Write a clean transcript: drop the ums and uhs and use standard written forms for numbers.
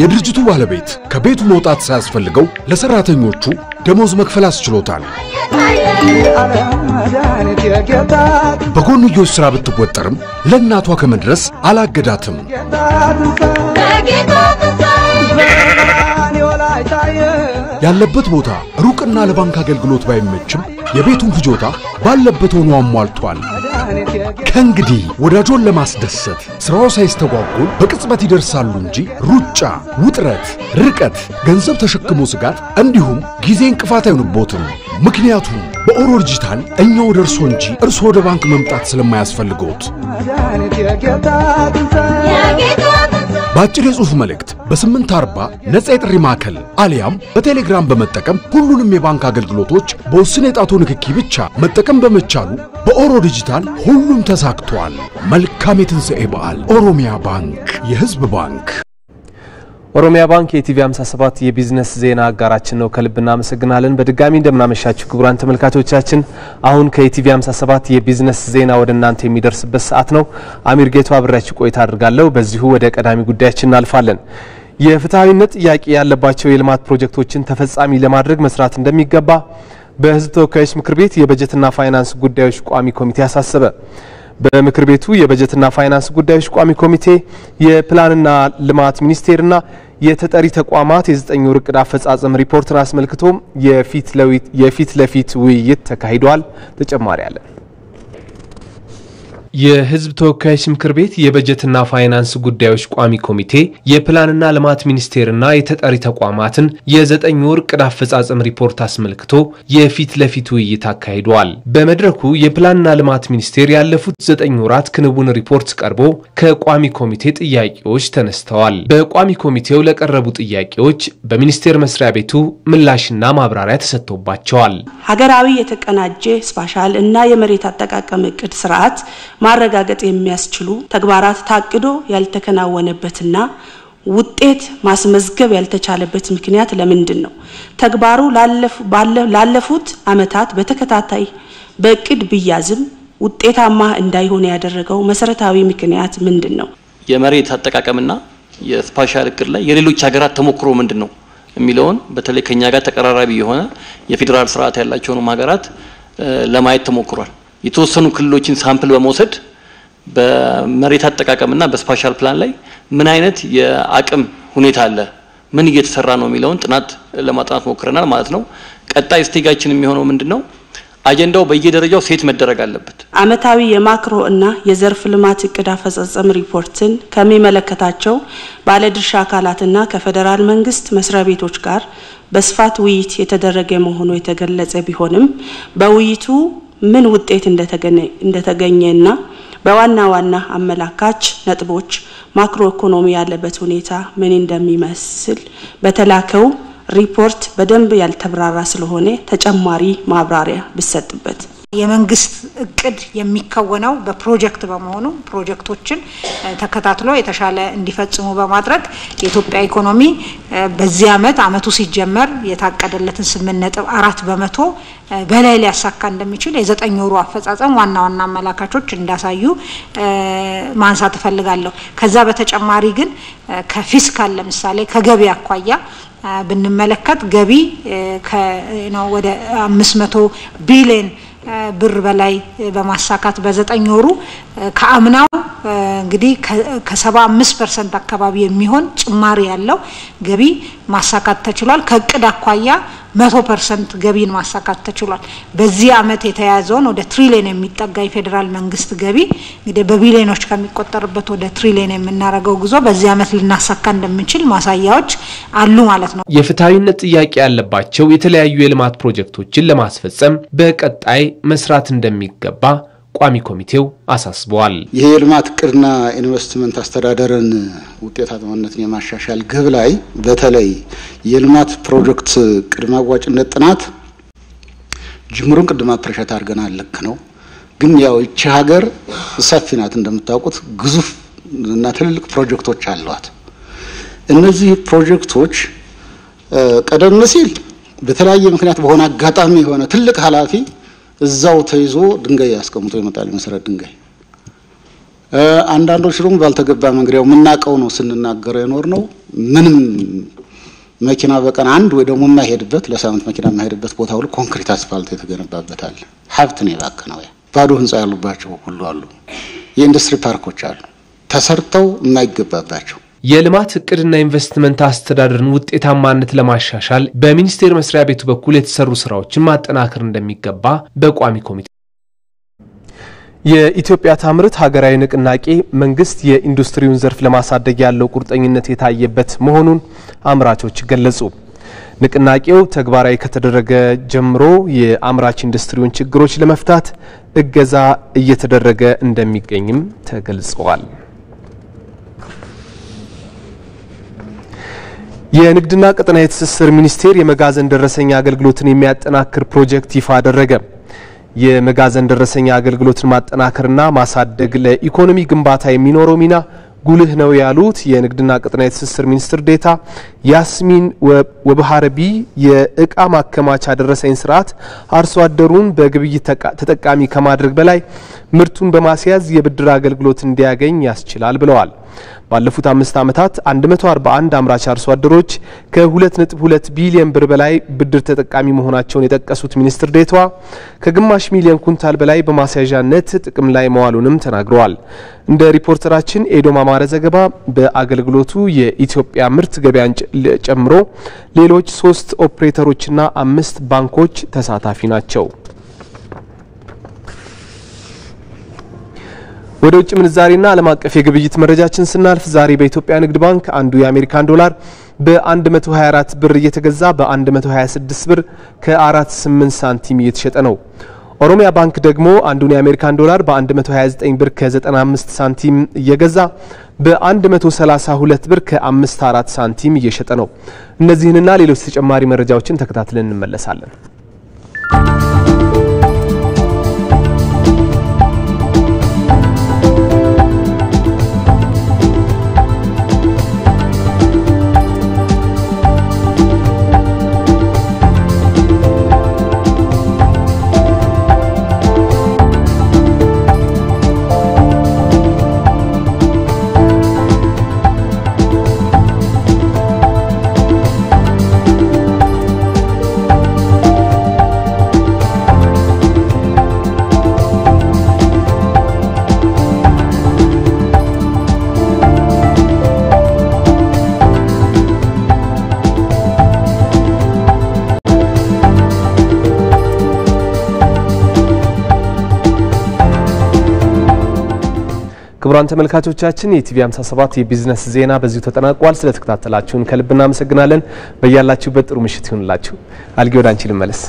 የድርጅቱ ባለቤት ከቤቱ መውጣት ሳያስፈልገው ለሰራተኞቹ ደሞዝ መክፈል አስችሎታል። በጎንዮሽ ስራ ብትወጠርም ለእናቷ ከመድረስ አላገዳትም። ያለበት ቦታ ሩቅና ለባንክ አገልግሎት ባይመችም የቤቱን ፍጆታ ባለበት ሆኖ አሟልቷል። ከእንግዲህ ወዳጆን ለማስደሰት ስራው ሳይስተጓጎል በቅጽበት ይደርሳሉ እንጂ ሩጫ፣ ውጥረት፣ ርቀት፣ ገንዘብ ተሸክሞ ስጋት እንዲሁም ጊዜ እንቅፋት አይሆንቦትም። ምክንያቱም በኦሮ ዲጂታል እኛው ደርሶ እንጂ እርሶ ወደ ባንክ መምጣት ስለማያስፈልገውት ባጭር የጽሑፍ መልእክት በ840 ነፃ የጥሪ ማዕከል አሊያም በቴሌግራም በመጠቀም ሁሉንም የባንክ አገልግሎቶች በውስን የጣቶ ንክኪ ብቻ መጠቀም በመቻሉ በኦሮ ዲጂታል ሁሉም ተሳክቷል። መልካም የትንሣኤ በዓል። ኦሮሚያ ባንክ፣ የህዝብ ባንክ። ኦሮሚያ ባንክ የቲቪ 57 የቢዝነስ ዜና አጋራችን ነው። ከልብና መሰግናለን። በድጋሚ እንደምናመሻችሁ ክቡራን ተመልካቾቻችን፣ አሁን ከቲቪ 57 የቢዝነስ ዜና ወደናንተ የሚደርስበት ሰዓት ነው። አሚር ጌቱ አብራችሁ ቆይታ አድርጋለሁ። በዚሁ ወደ ቀዳሚ ጉዳያችን እናልፋለን። የፍትሃዊነት ጥያቄ ያለባቸው የልማት ፕሮጀክቶችን ተፈጻሚ ለማድረግ መስራት እንደሚገባ በህዝብ ተወካዮች ምክር ቤት የበጀትና ፋይናንስ ጉዳዮች ቋሚ ኮሚቴ አሳሰበ። በምክር ቤቱ የበጀትና ፋይናንስ ጉዳዮች ቋሚ ኮሚቴ የፕላንና ልማት ሚኒስቴርና የተጠሪ ተቋማት የ9 ወር ዕቅድ አፈጻጸም ሪፖርትን አስመልክቶ የፊት ለፊት ውይይት ተካሂዷል። ተጨማሪ አለ። የህዝብ ተወካዮች ምክር ቤት የበጀትና ፋይናንስ ጉዳዮች ቋሚ ኮሚቴ የፕላንና ልማት ሚኒስቴርና የተጠሪ ተቋማትን የ9 ወር ዕቅድ አፈጻጸም ሪፖርት አስመልክቶ የፊት ለፊት ውይይት አካሂዷል። በመድረኩ የፕላንና ልማት ሚኒስቴር ያለፉት 9 ወራት ክንውን ሪፖርት ቀርቦ ከቋሚ ኮሚቴ ጥያቄዎች ተነስተዋል። በቋሚ ኮሚቴው ለቀረቡ ጥያቄዎች በሚኒስቴር መስሪያ ቤቱ ምላሽና ማብራሪያ ተሰጥቶባቸዋል። ሀገራዊ የተቀናጀ ስፓሻል እና የመሬት አጠቃቀም ዕቅድ ስርዓት ማረጋገጥ የሚያስችሉ ተግባራት ታቅዶ ያልተከናወነበትና ውጤት ማስመዝገብ ያልተቻለበት ምክንያት ለምንድን ነው? ተግባሩ ላለፉት አመታት በተከታታይ በእቅድ ቢያዝም ውጤታማ እንዳይሆን ያደረገው መሰረታዊ ምክንያት ምንድን ነው? የመሬት አጠቃቀምና የስፓሻል ዕቅድ ላይ የሌሎች ሀገራት ተሞክሮ ምንድን ነው የሚለውን በተለይ ከኛ ጋር ተቀራራቢ የሆነ የፌደራል ስርዓት ያላቸውን ሀገራት ለማየት ተሞክሯል። የተወሰኑ ክልሎችን ሳምፕል በመውሰድ በመሬት አጠቃቀምና በስፓሻል ፕላን ላይ ምን አይነት የአቅም ሁኔታ አለ፣ ምን እየተሰራ ነው የሚለውን ጥናት ለማጥናት ሞክረናል ማለት ነው። ቀጣይ ስቴጋችን የሚሆነው ምንድነው? አጀንዳው በየደረጃው ሴት መደረግ አለበት። አመታዊ የማክሮ እና የዘርፍ ልማት ዕቅድ አፈጻጸም ሪፖርትን ከሚመለከታቸው ባለድርሻ አካላትና ከፌደራል መንግስት መስሪያ ቤቶች ጋር በስፋት ውይይት የተደረገ መሆኑ የተገለጸ ቢሆንም በውይይቱ ምን ውጤት እንደተገኘና በዋና ዋና አመላካች ነጥቦች ማክሮ ኢኮኖሚ ያለበት ሁኔታ ምን እንደሚመስል በተላከው ሪፖርት በደንብ ያልተብራራ ስለሆነ ተጨማሪ ማብራሪያ ቢሰጥበት። የመንግስት እቅድ የሚከወነው በፕሮጀክት በመሆኑ ፕሮጀክቶችን ተከታትሎ የተሻለ እንዲፈጽሙ በማድረግ የኢትዮጵያ ኢኮኖሚ በዚህ አመቱ ሲጀመር የታቀደለትን 8.4% በላይ ሊያሳካ እንደሚችል የ9 ወሩ አፈጻጸም ዋና ዋና አመላካቾች እንዳሳዩ ማንሳት ፈልጋለሁ። ከዛ በተጨማሪ ግን ከፊስካል ለምሳሌ ከገቢ አኳያ ብንመለከት ገቢ ነው ወደ 500 ቢሊዮን ብር በላይ በማሳካት በ9 ወሩ ከአምናው እንግዲህ ከ75% አካባቢ የሚሆን ጭማሪ ያለው ገቢ ማሳካት ተችሏል። ከእቅድ አኳያ 100% ገቢን ማሳካት ተችሏል። በዚህ አመት የተያዘውን ወደ ትሪሊየን የሚጠጋ የፌደራል መንግስት ገቢ እንግዲህ በቢሊዮኖች ከሚቆጠርበት ወደ ትሪሊየን የምናረጋው ጉዞ በዚህ አመት ልናሳካ እንደምንችል ማሳያዎች አሉ ማለት ነው። የፍትሃዊነት ጥያቄ ያለባቸው የተለያዩ የልማት ፕሮጀክቶችን ለማስፈጸም በቀጣይ መስራት እንደሚገባ ቋሚ ኮሚቴው አሳስቧል። ይሄ የልማት ዕቅድና ኢንቨስትመንት አስተዳደርን ውጤታማነትን የማሻሻል ግብ ላይ በተለይ የልማት ፕሮጀክት ቅድመ አዋጭነት ጥናት ጅምሩን ቅድማ ፕሬሸት አድርገናል። ልክ ነው። ግን ያው እቺ ሀገር ሰፊ ናት እንደምታውቁት፣ ግዙፍ እና ትልልቅ ፕሮጀክቶች አሏት። እነዚህ ፕሮጀክቶች ቀደም ሲል በተለያየ ምክንያት በሆነ አጋጣሚ የሆነ ትልቅ ኃላፊ እዛው ተይዞ ድንጋይ ያስቀምጦ ይመጣል። መሰረት ድንጋይ አንዳንዶች ደግሞ ባልተገባ መንገሪያው ምናቀው ነው ስንናገር የኖር ነው ምንም መኪና በቀን አንድ ወይ ደግሞ የማይሄድበት ለሳምንት መኪና የማይሄድበት ቦታ ሁሉ ኮንክሪት አስፋልት የተገነባበታል ሀብት ነው ያባከነው ባዶ ህንጻ ያሉባቸው ሁሉ አሉ የኢንዱስትሪ ፓርኮች አሉ ተሰርተው የማይገባባቸው የልማት እቅድና ኢንቨስትመንት አስተዳደርን ውጤታማነት ለማሻሻል በሚኒስቴር መስሪያ ቤቱ በኩል የተሰሩ ስራዎችን ማጠናከር እንደሚገባ በቋሚ ኮሚቴ የኢትዮጵያ ታምርት ሀገራዊ ንቅናቄ መንግስት የኢንዱስትሪውን ዘርፍ ለማሳደግ ያለው ቁርጠኝነት የታየበት መሆኑን አምራቾች ገለጹ። ንቅናቄው ተግባራዊ ከተደረገ ጀምሮ የአምራች ኢንዱስትሪውን ችግሮች ለመፍታት እገዛ እየተደረገ እንደሚገኝም ተገልጿል። የንግድና ቀጠናዊ ትስስር ሚኒስቴር የመጋዘን ደረሰኛ አገልግሎትን የሚያጠናክር ፕሮጀክት ይፋ አደረገ። የመጋዘን ደረሰኛ አገልግሎትን ማጠናከርና ማሳደግ ለኢኮኖሚ ግንባታ የሚኖረው ሚና ጉልህ ነው ያሉት የንግድና ቀጠናዊ ትስስር ሚኒስትር ዴታ ያስሚን ወበሃረቢ የእቃ ማከማቻ ደረሰኝ ስርዓት አርሶ አደሩን በግብይት ተጠቃሚ ከማድረግ በላይ ምርቱን በማስያዝ የብድር አገልግሎት እንዲያገኝ ያስችላል ብለዋል። ባለፉት 5 ዓመታት 141 አምራች አርሶ አደሮች ከ2.2 ቢሊዮን ብር በላይ ብድር ተጠቃሚ መሆናቸውን የጠቀሱት ሚኒስትር ዴታዋ ከግማሽ ሚሊዮን ኩንታል በላይ በማስያዣነት ጥቅም ላይ መዋሉንም ተናግረዋል። እንደ ሪፖርተራችን ኤዶም አማረ ዘገባ በአገልግሎቱ የኢትዮጵያ ምርት ገበያን ጨምሮ ሌሎች 3 ኦፕሬተሮችና 5 ባንኮች ተሳታፊ ናቸው። ወደ ውጭ ምንዛሪና ዓለም አቀፍ የግብይት መረጃችን ስናልፍ ዛሬ በኢትዮጵያ ንግድ ባንክ አንዱ የአሜሪካን ዶላር በ124 ብር እየተገዛ በ126 ብር ከ48 ሳንቲም እየተሸጠ ነው። ኦሮሚያ ባንክ ደግሞ አንዱን የአሜሪካን ዶላር በ129 ብር ከ95 ሳንቲም እየገዛ በ132 ብር ከ54 ሳንቲም እየሸጠ ነው። እነዚህንና ሌሎች ተጨማሪ መረጃዎችን ተከታትለን እንመለሳለን። ክቡራን ተመልካቾቻችን የቲቪ 57 የቢዝነስ ዜና በዚሁ ተጠናቋል። ስለተከታተላችሁን ከልብ እናመሰግናለን። በያላችሁበት ጥሩ ምሽት ይሁንላችሁ። አልጌ ወዳንቺ ልመለስ።